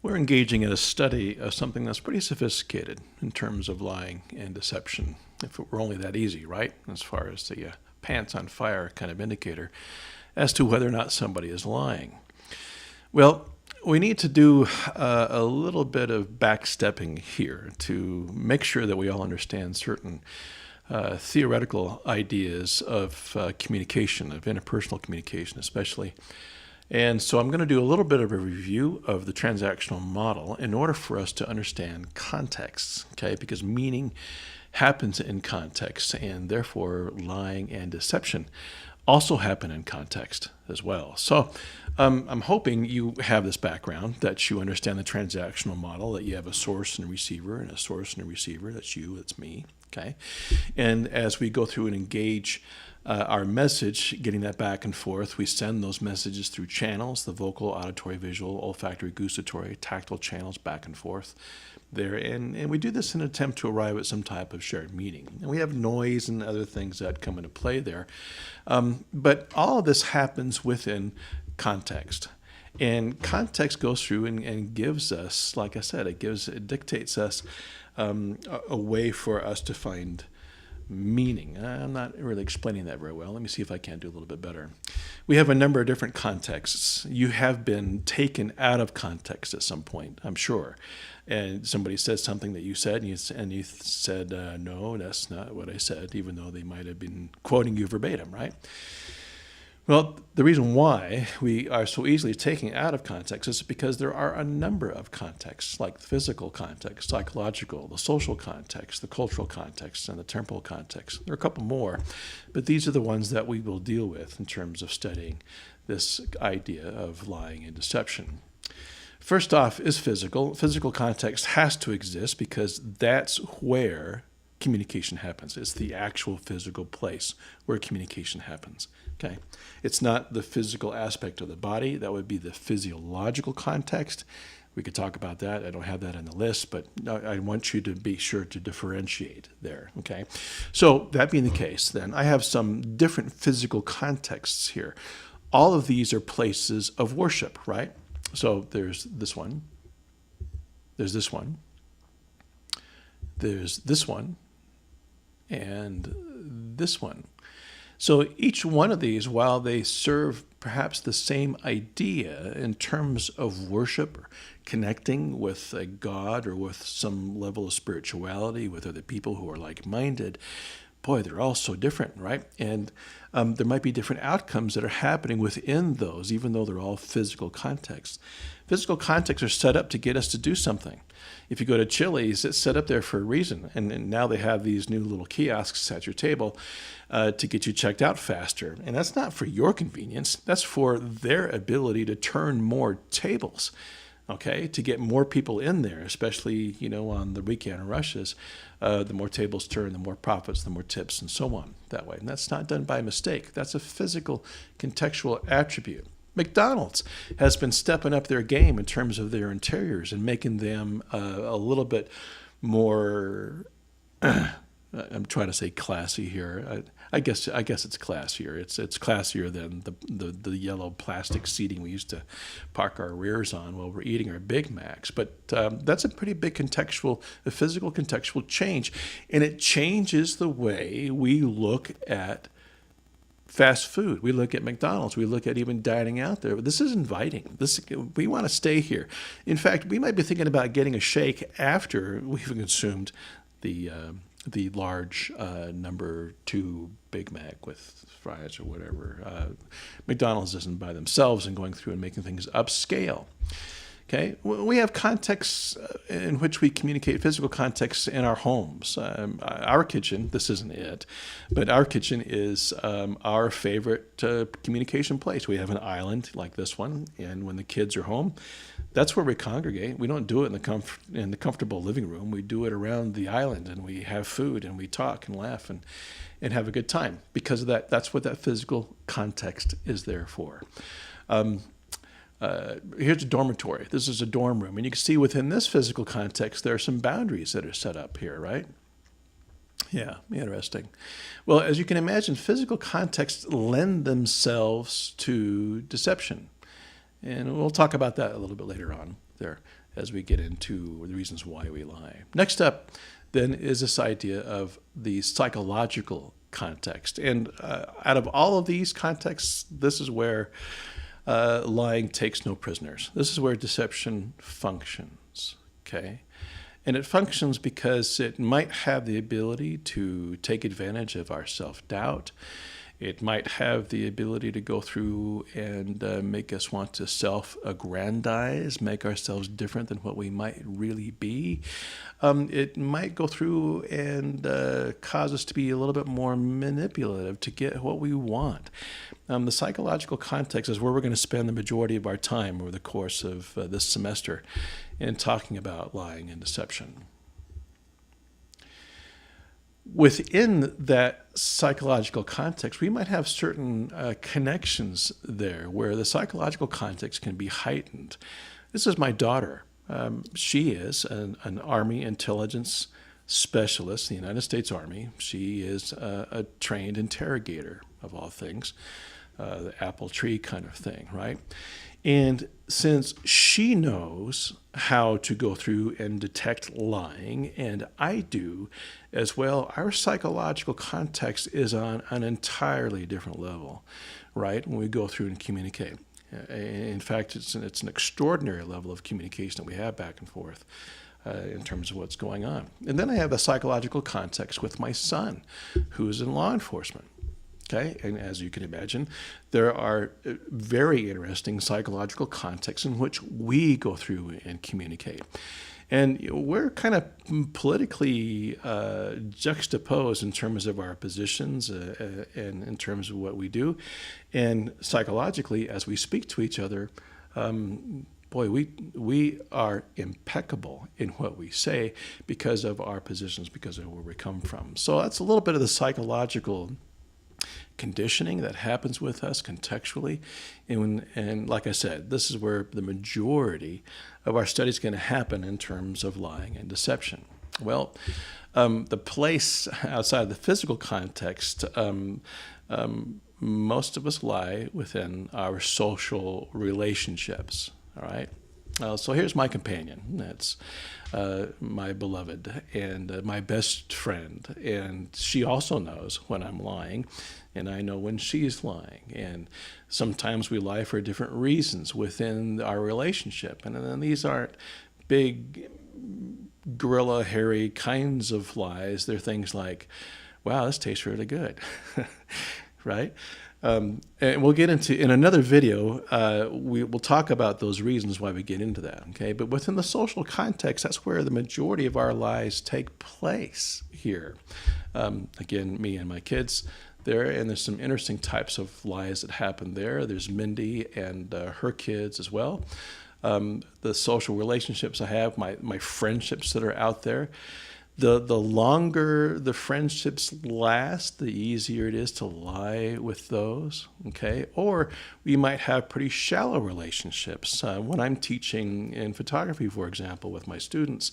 We're engaging in a study of something that's pretty sophisticated in terms of lying and deception. If it were only that easy, right? As far as the pants on fire kind of indicator as to whether or not somebody is lying. Well, we need to do a little bit of backstepping here to make sure that we all understand certain theoretical ideas of communication, of interpersonal communication especially. And so I'm going to do a little bit of a review of the transactional model in order for us to understand contexts, okay? Because meaning happens in context, and therefore lying and deception also happen in context as well. So I'm hoping you have this background, that you understand the transactional model, that you have a source and a receiver, and a source and a receiver. That's you, that's me, okay? And as we go through and engage our message, getting that back and forth, we send those messages through channels, the vocal, auditory, visual, olfactory, gustatory, tactile channels back and forth there. And we do this in an attempt to arrive at some type of shared meaning. And we have noise and other things that come into play there. But all of this happens within context. And context goes through and gives us, like I said, it dictates us a way for us to find meaning. I'm not really explaining that very well. Let me see if I can do a little bit better. We have a number of different contexts. You have been taken out of context at some point, I'm sure. And somebody says something that you said, and you said, no, that's not what I said, even though they might have been quoting you verbatim, right? Well, the reason why we are so easily taken out of context is because there are a number of contexts, like the physical context, psychological, the social context, the cultural context, and the temporal context. There are a couple more, but these are the ones that we will deal with in terms of studying this idea of lying and deception. First off is physical. Physical context has to exist because that's where communication happens. It's the actual physical place where communication happens. Okay, it's not the physical aspect of the body. That would be the physiological context. We could talk about that. I don't have that on the list, but I want you to be sure to differentiate there. Okay, so that being the case, then I have some different physical contexts here. All of these are places of worship, right? So there's this one. There's this one. There's this one. And this one. So each one of these, while they serve perhaps the same idea in terms of worship or connecting with a God or with some level of spirituality with other people who are like-minded, boy, they're all so different, right? And there might be different outcomes that are happening within those, even though they're all physical contexts. Physical contexts are set up to get us to do something. If you go to Chili's, it's set up there for a reason. And now they have these new little kiosks at your table to get you checked out faster. And that's not for your convenience. That's for their ability to turn more tables, okay, to get more people in there, especially, on the weekend rushes. The more tables turn, the more profits, the more tips, and so on that way. And that's not done by mistake. That's a physical, contextual attribute. McDonald's has been stepping up their game in terms of their interiors and making them a little bit more, I'm trying to say classy here. I guess it's classier. It's classier than the yellow plastic seating we used to park our rears on while we're eating our Big Macs. But that's a pretty big a physical contextual change. And it changes the way we look at fast food. We look at McDonald's. We look at even dining out there. This is inviting. We want to stay here. In fact, we might be thinking about getting a shake after we've consumed the large number 2 Big Mac with fries or whatever. McDonald's isn't by themselves and going through and making things upscale. Okay, we have contexts in which we communicate, physical contexts in our homes. Our kitchen, this isn't it, but our kitchen is our favorite communication place. We have an island like this one, and when the kids are home, that's where we congregate. We don't do it in the comfortable living room. We do it around the island, and we have food, and we talk and laugh and have a good time. Because of that, that's what that physical context is there for. Here's a dormitory. This is a dorm room. And you can see within this physical context, there are some boundaries that are set up here, right? Yeah, interesting. Well, as you can imagine, physical contexts lend themselves to deception. And we'll talk about that a little bit later on. there as we get into the reasons why we lie. Next up, then, is this idea of the psychological context. And out of all of these contexts, this is where lying takes no prisoners. This is where deception functions, okay? And it functions because it might have the ability to take advantage of our self-doubt. It might have the ability to go through and make us want to self-aggrandize, make ourselves different than what we might really be. It might go through and cause us to be a little bit more manipulative to get what we want. The psychological context is where we're going to spend the majority of our time over the course of this semester in talking about lying and deception. Within that psychological context, we might have certain connections there where the psychological context can be heightened. This is my daughter. She is an Army intelligence specialist in the United States Army. She is a trained interrogator, of all things, the apple tree kind of thing, right? And since she knows how to go through and detect lying, and I do as well, our psychological context is on an entirely different level, right, when we go through and communicate. In fact, it's an extraordinary level of communication that we have back and forth in terms of what's going on. And then I have a psychological context with my son, who's in law enforcement. Okay, and as you can imagine, there are very interesting psychological contexts in which we go through and communicate. And we're kind of politically juxtaposed in terms of our positions and in terms of what we do. And psychologically, as we speak to each other, we are impeccable in what we say because of our positions, because of where we come from. So that's a little bit of the psychological conditioning that happens with us contextually. And like I said, this is where the majority of our study is going to happen in terms of lying and deception. Well, the place outside the physical context, most of us lie within our social relationships, all right? So here's my companion. That's my beloved and my best friend. And she also knows when I'm lying, and I know when she's lying. And sometimes we lie for different reasons within our relationship. And then these aren't big, gorilla, hairy kinds of lies. They're things like, wow, this tastes really good, right? And we'll get into, in another video, we'll talk about those reasons why we get into that, okay? But within the social context, that's where the majority of our lies take place here. Again, me and my kids there, and there's some interesting types of lies that happen there. There's Mindy and her kids as well. The social relationships I have, my friendships that are out there. The longer the friendships last, the easier it is to lie with those, okay? Or we might have pretty shallow relationships. When I'm teaching in photography, for example, with my students,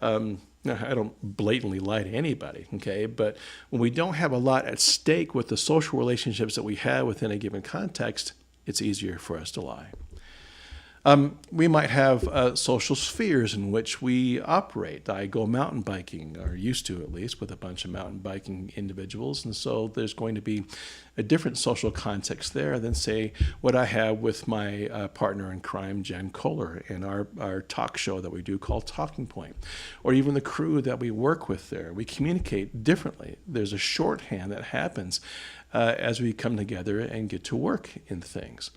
I don't blatantly lie to anybody, okay? But when we don't have a lot at stake with the social relationships that we have within a given context, it's easier for us to lie. We might have social spheres in which we operate. I go mountain biking, or used to at least, with a bunch of mountain biking individuals. And so there's going to be a different social context there than, say, what I have with my partner in crime, Jen Kohler, in our talk show that we do called Talking Point, or even the crew that we work with there. We communicate differently. There's a shorthand that happens as we come together and get to work in things.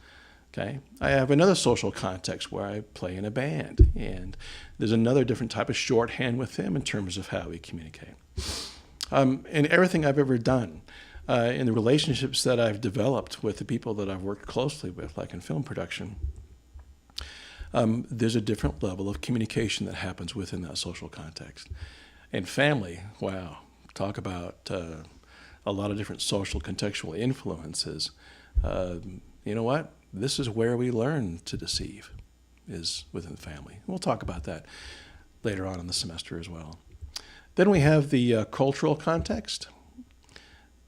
Okay, I have another social context where I play in a band, and there's another different type of shorthand with them in terms of how we communicate. And everything I've ever done in the relationships that I've developed with the people that I've worked closely with, like in film production, there's a different level of communication that happens within that social context. And family, wow, talk about a lot of different social contextual influences. You know what? This is where we learn to deceive, is within the family. We'll talk about that later on in the semester as well. Then we have the cultural context.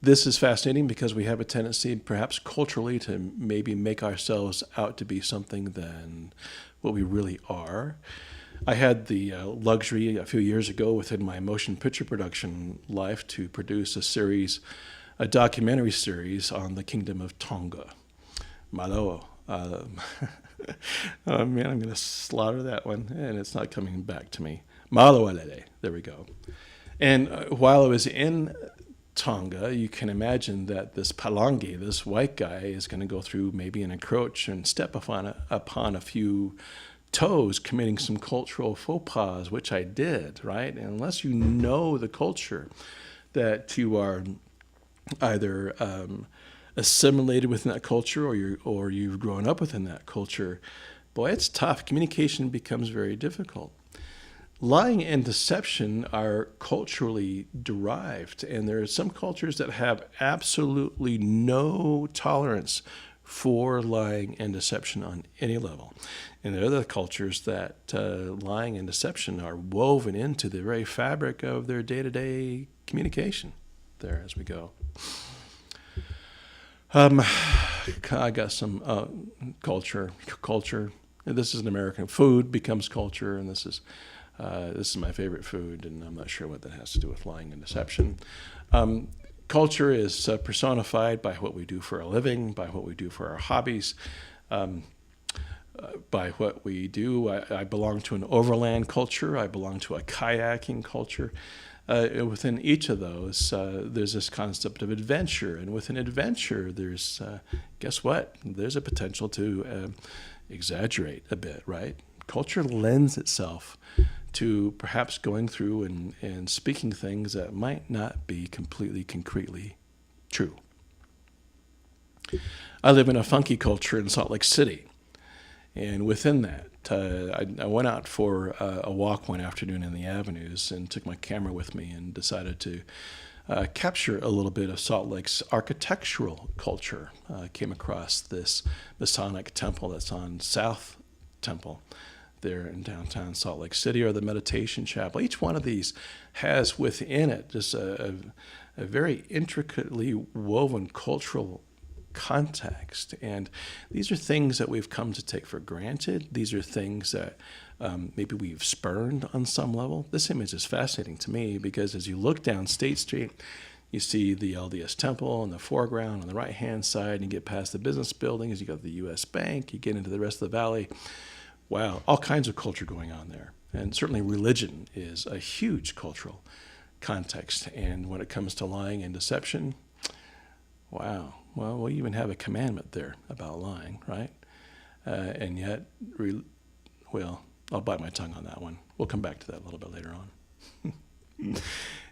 This is fascinating because we have a tendency, perhaps culturally, to maybe make ourselves out to be something than what we really are. I had the luxury a few years ago within my motion picture production life to produce a documentary series on the Kingdom of Tonga, Malo. Oh man, I'm going to slaughter that one, and it's not coming back to me. Malo alele. There we go. And while I was in Tonga, you can imagine that this Palangi, this white guy, is going to go through maybe an encroach and step upon a few toes, committing some cultural faux pas, which I did, right? And unless you know the culture that you are either assimilated within that culture or you've grown up within that culture, boy, it's tough. Communication becomes very difficult. Lying and deception are culturally derived, and there are some cultures that have absolutely no tolerance for lying and deception on any level. And there are other cultures that lying and deception are woven into the very fabric of their day-to-day communication there as we go. I got some culture. This is an American food becomes culture, and this is my favorite food, and I'm not sure what that has to do with lying and deception. Culture is personified by what we do for a living, by what we do for our hobbies, by what we do. I belong to an overland culture. I belong to a kayaking culture. Within each of those, there's this concept of adventure. And within adventure, there's, guess what? There's a potential to exaggerate a bit, right? Culture lends itself to perhaps going through and speaking things that might not be completely concretely true. I live in a funky culture in Salt Lake City. And within that, I went out for a walk one afternoon in the avenues and took my camera with me and decided to capture a little bit of Salt Lake's architectural culture. Came across this Masonic temple that's on South Temple there in downtown Salt Lake City, or the meditation chapel. Each one of these has within it just a very intricately woven cultural context. And these are things that we've come to take for granted. These are things that maybe we've spurned on some level. This image is fascinating to me because as you look down State Street, you see the LDS Temple in the foreground on the right-hand side, and you get past the business buildings, you got the U.S. Bank, you get into the rest of the valley. Wow, all kinds of culture going on there. And certainly religion is a huge cultural context. And when it comes to lying and deception, wow. Well, we even have a commandment there about lying, right? And yet, I'll bite my tongue on that one. We'll come back to that a little bit later on.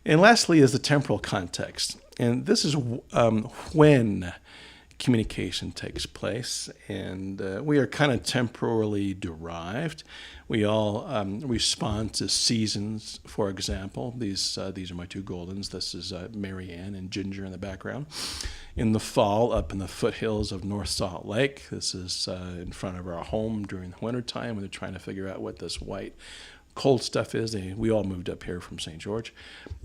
And lastly is the temporal context. And this is when communication takes place, and we are kind of temporally derived. We all respond to seasons, for example. These are my two Goldens. This is Mary Ann and Ginger in the background. In the fall, up in the foothills of North Salt Lake. This is in front of our home during the wintertime when they're trying to figure out what this white cold stuff is. We all moved up here from St. George.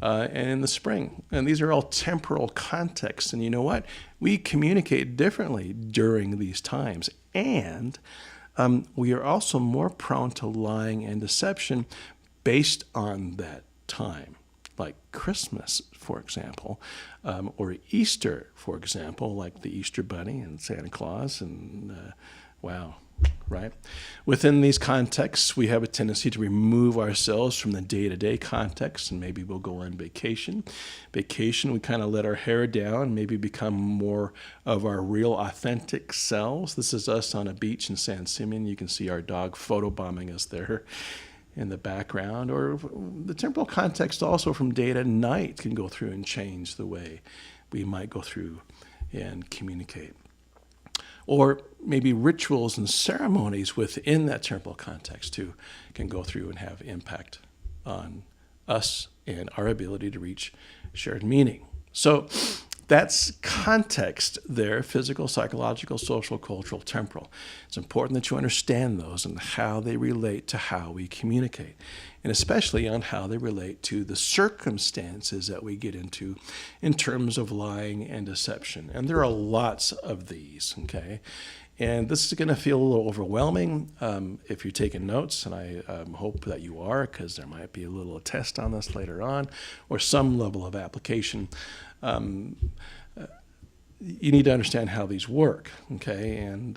And in the spring. And these are all temporal contexts. And you know what? We communicate differently during these times. And we are also more prone to lying and deception based on that time. Like Christmas, for example, or Easter, for example, like the Easter Bunny and Santa Claus. And wow. Right? Within these contexts, we have a tendency to remove ourselves from the day-to-day context, and maybe we'll go on vacation. Vacation, we kind of let our hair down, maybe become more of our real authentic selves. This is us on a beach in San Simeon. You can see our dog photobombing us there in the background. Or the temporal context also from day to night can go through and change the way we might go through and communicate. Or maybe rituals and ceremonies within that temporal context too can go through and have impact on us and our ability to reach shared meaning. So That's context there: physical, psychological, social, cultural, temporal. It's important that you understand those and how they relate to how we communicate, and especially on how they relate to the circumstances that we get into in terms of lying and deception. And there are lots of these, okay? And this is going to feel a little overwhelming if you're taking notes, and I hope that you are, because there might be a little test on this later on, or some level of application. You need to understand how these work, okay? And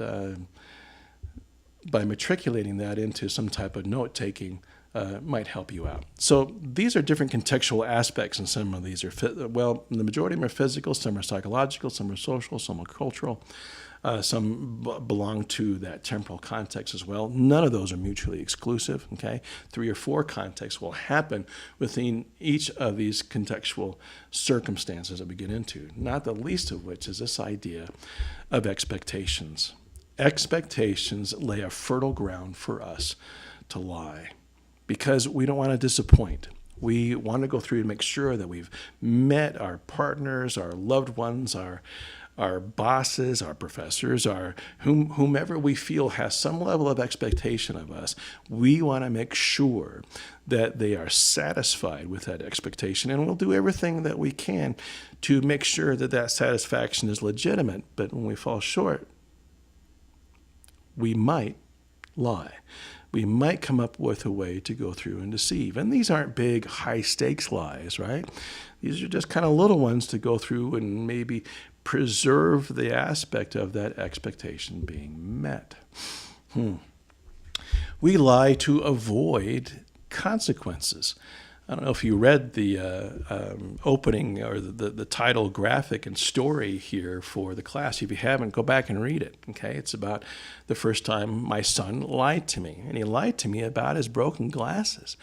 by matriculating that into some type of note-taking might help you out. So these are different contextual aspects, and some of these are, the majority of them are physical, some are psychological, some are social, some are cultural. Some belong to that temporal context as well. None of those are mutually exclusive, okay? 3 or 4 contexts will happen within each of these contextual circumstances that we get into, not the least of which is this idea of expectations. Expectations lay a fertile ground for us to lie because we don't want to disappoint. We want to go through and make sure that we've met our partners, our loved ones, our bosses, our professors, our whomever we feel has some level of expectation of us. We want to make sure that they are satisfied with that expectation, and we'll do everything that we can to make sure that that satisfaction is legitimate. But when we fall short, we might lie. We might come up with a way to go through and deceive. And these aren't big, high-stakes lies, right? These are just kind of little ones to go through and maybe preserve the aspect of that expectation being met. We lie to avoid consequences. I don't know if you read the opening or the title graphic and story here for the class. If you haven't, go back and read it, okay? It's about the first time my son lied to me, and he lied to me about his broken glasses.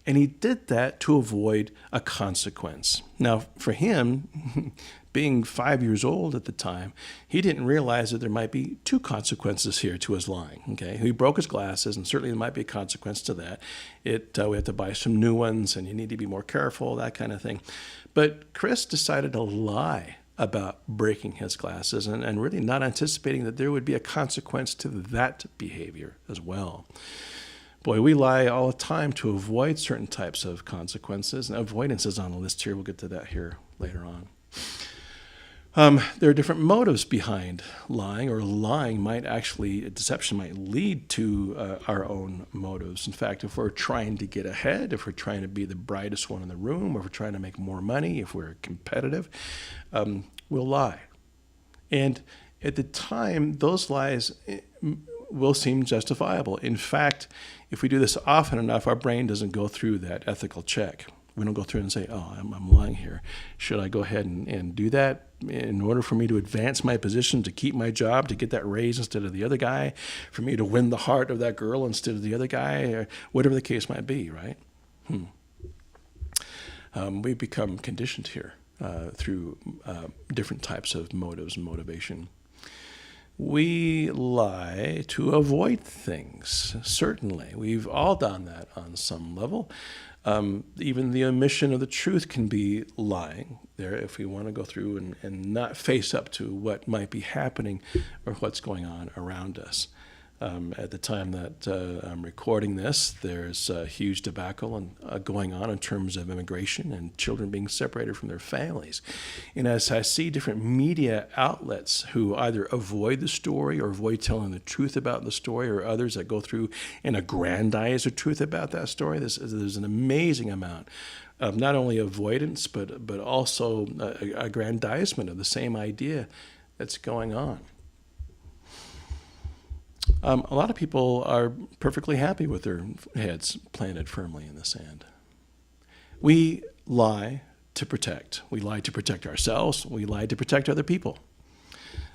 And he did that to avoid a consequence. Now, for him, being 5 years old at the time, he didn't realize that there might be 2 consequences here to his lying. Okay, he broke his glasses, and certainly there might be a consequence to that. We have to buy some new ones, and you need to be more careful, that kind of thing. But Chris decided to lie about breaking his glasses and really not anticipating that there would be a consequence to that behavior as well. Boy, we lie all the time to avoid certain types of consequences, and avoidance is on the list here. We'll get to that here later on. There are different motives behind lying, or deception might lead to our own motives. In fact, if we're trying to get ahead, if we're trying to be the brightest one in the room, or if we're trying to make more money, if we're competitive, we'll lie. And at the time, those lies will seem justifiable. In fact, if we do this often enough, our brain doesn't go through that ethical check. We don't go through and say, oh, I'm lying here. Should I go ahead and do that in order for me to advance my position, to keep my job, to get that raise instead of the other guy, for me to win the heart of that girl instead of the other guy, or whatever the case might be, right? We become conditioned here through different types of motives and motivation. We lie to avoid things, certainly. We've all done that on some level. Even the omission of the truth can be lying there if we want to go through and not face up to what might be happening or what's going on around us. At the time that I'm recording this, there's a huge debacle going on in terms of immigration and children being separated from their families. And as I see different media outlets who either avoid the story or avoid telling the truth about the story, or others that go through and aggrandize the truth about that story, there's an amazing amount of not only avoidance, but also aggrandizement of the same idea that's going on. A lot of people are perfectly happy with their heads planted firmly in the sand. We lie to protect. We lie to protect ourselves. We lie to protect other people.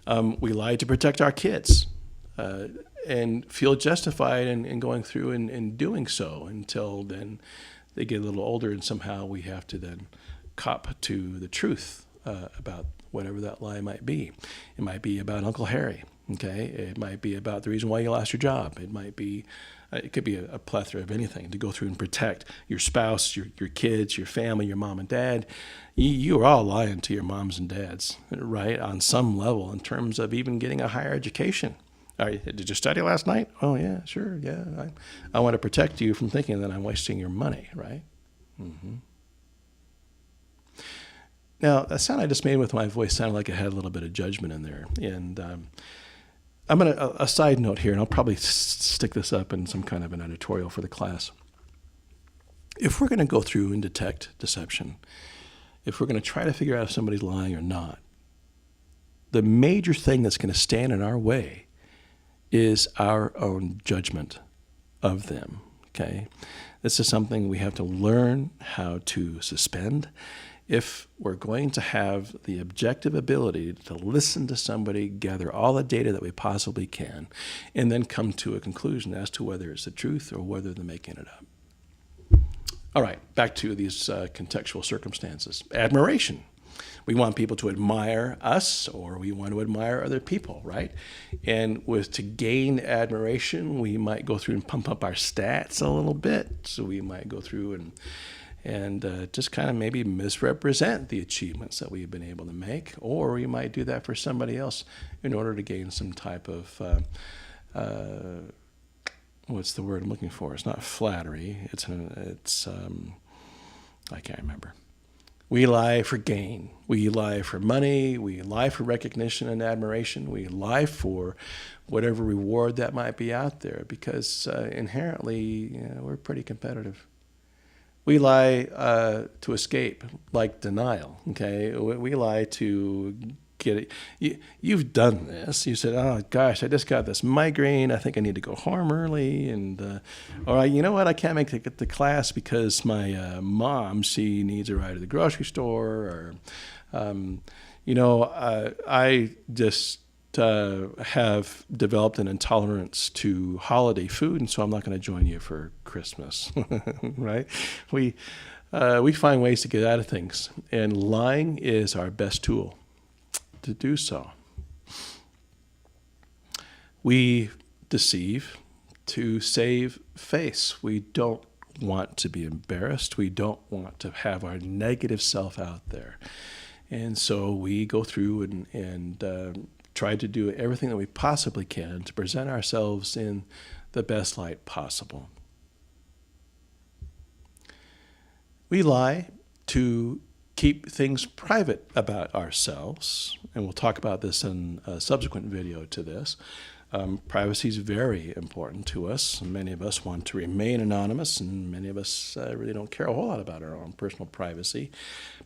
We lie to protect our kids and feel justified in going through and doing so until then they get a little older and somehow we have to then cop to the truth about whatever that lie might be. It might be about Uncle Harry. Okay, it might be about the reason why you lost your job. It might be, it could be a plethora of anything to go through and protect your spouse, your kids, your family, your mom and dad. You are all lying to your moms and dads, right? On some level, in terms of even getting a higher education. All right, did you study last night? Oh yeah, sure, yeah. I want to protect you from thinking that I'm wasting your money, right? Mm-hmm. Now, that sound I just made with my voice sounded like it had a little bit of judgment in there, and I'm going to, a side note here, and I'll probably stick this up in some kind of an editorial for the class. If we're going to go through and detect deception, if we're going to try to figure out if somebody's lying or not, the major thing that's going to stand in our way is our own judgment of them, okay? This is something we have to learn how to suspend. If we're going to have the objective ability to listen to somebody, gather all the data that we possibly can, and then come to a conclusion as to whether it's the truth or whether they're making it up. All right, back to these contextual circumstances. Admiration. We want people to admire us, or we want to admire other people, right? And to gain admiration, we might go through and pump up our stats a little bit. So we might go through and just kind of maybe misrepresent the achievements that we've been able to make, or we might do that for somebody else in order to gain some type of, what's the word I'm looking for? It's not flattery. It's I can't remember. We lie for gain. We lie for money. We lie for recognition and admiration. We lie for whatever reward that might be out there, because inherently, we're pretty competitive. We lie to escape, like denial, okay? We lie to get it. You've done this. You said, oh, gosh, I just got this migraine. I think I need to go home early. And, or, you know what, I can't make it to class because my mom, she needs a ride to the grocery store. Or, I just have developed an intolerance to holiday food, and so I'm not going to join you for Christmas, right? We find ways to get out of things, and lying is our best tool to do so. We deceive to save face. We don't want to be embarrassed. We don't want to have our negative self out there. And so we go through and try to do everything that we possibly can to present ourselves in the best light possible. We lie to keep things private about ourselves, and we'll talk about this in a subsequent video to this. Privacy is very important to us. Many of us want to remain anonymous, and many of us really don't care a whole lot about our own personal privacy,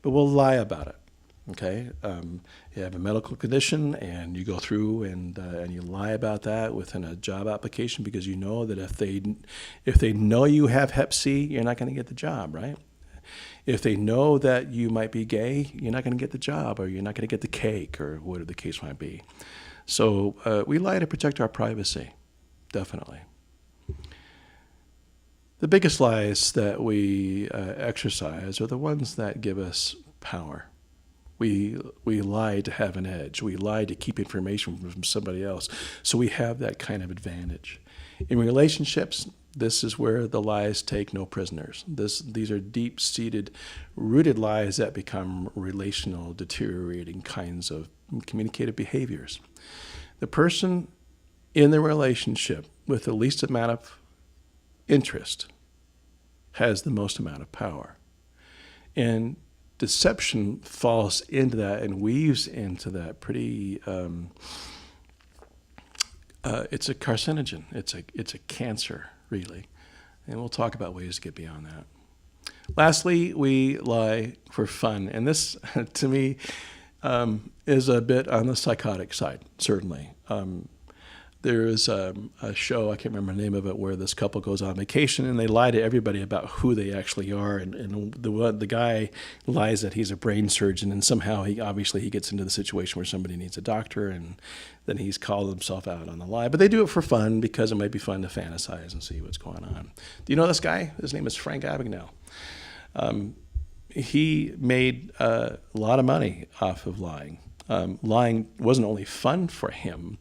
but we'll lie about it. Okay, you have a medical condition, and you go through and you lie about that within a job application because you know that if they know you have Hep C, you're not going to get the job, right? If they know that you might be gay, you're not going to get the job, or you're not going to get the cake, or whatever the case might be. So we lie to protect our privacy, definitely. The biggest lies that we exercise are the ones that give us power. We lie to have an edge. We lie to keep information from somebody else. So we have that kind of advantage. In relationships, this is where the lies take no prisoners. These are deep-seated, rooted lies that become relational, deteriorating kinds of communicative behaviors. The person in the relationship with the least amount of interest has the most amount of power. And deception falls into that and weaves into that pretty, it's a carcinogen. It's a cancer, really. And we'll talk about ways to get beyond that. Lastly, we lie for fun. And this, to me, is a bit on the psychotic side, certainly. There is a show, I can't remember the name of it, where this couple goes on vacation and they lie to everybody about who they actually are. And the guy lies that he's a brain surgeon, and somehow he gets into the situation where somebody needs a doctor, and then he's called himself out on the lie. But they do it for fun because it might be fun to fantasize and see what's going on. Do you know this guy? His name is Frank Abagnale. He made a lot of money off of lying. Lying wasn't only fun for him.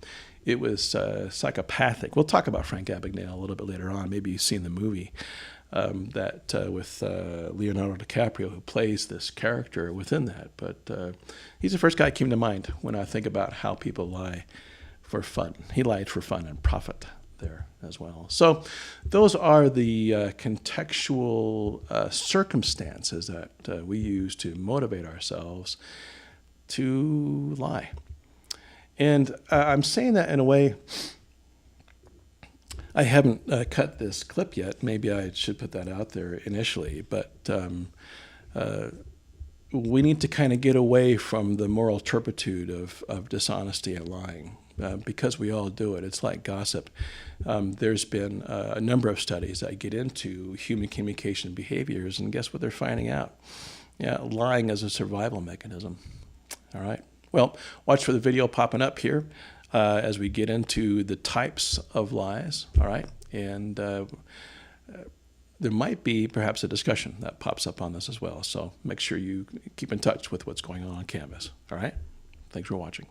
it was psychopathic. We'll talk about Frank Abagnale a little bit later on. Maybe you've seen the movie with Leonardo DiCaprio, who plays this character within that. But he's the first guy that came to mind when I think about how people lie for fun. He lied for fun and profit there as well. So those are the contextual circumstances that we use to motivate ourselves to lie. And I'm saying that in a way, I haven't cut this clip yet. Maybe I should put that out there initially, but we need to kind of get away from the moral turpitude of dishonesty and lying. Because we all do it. It's like gossip. There's been a number of studies that get into human communication behaviors, and guess what they're finding out? Yeah, lying is a survival mechanism. All right. Well, watch for the video popping up here as we get into the types of lies. All right. And there might be perhaps a discussion that pops up on this as well. So make sure you keep in touch with what's going on Canvas. All right. Thanks for watching.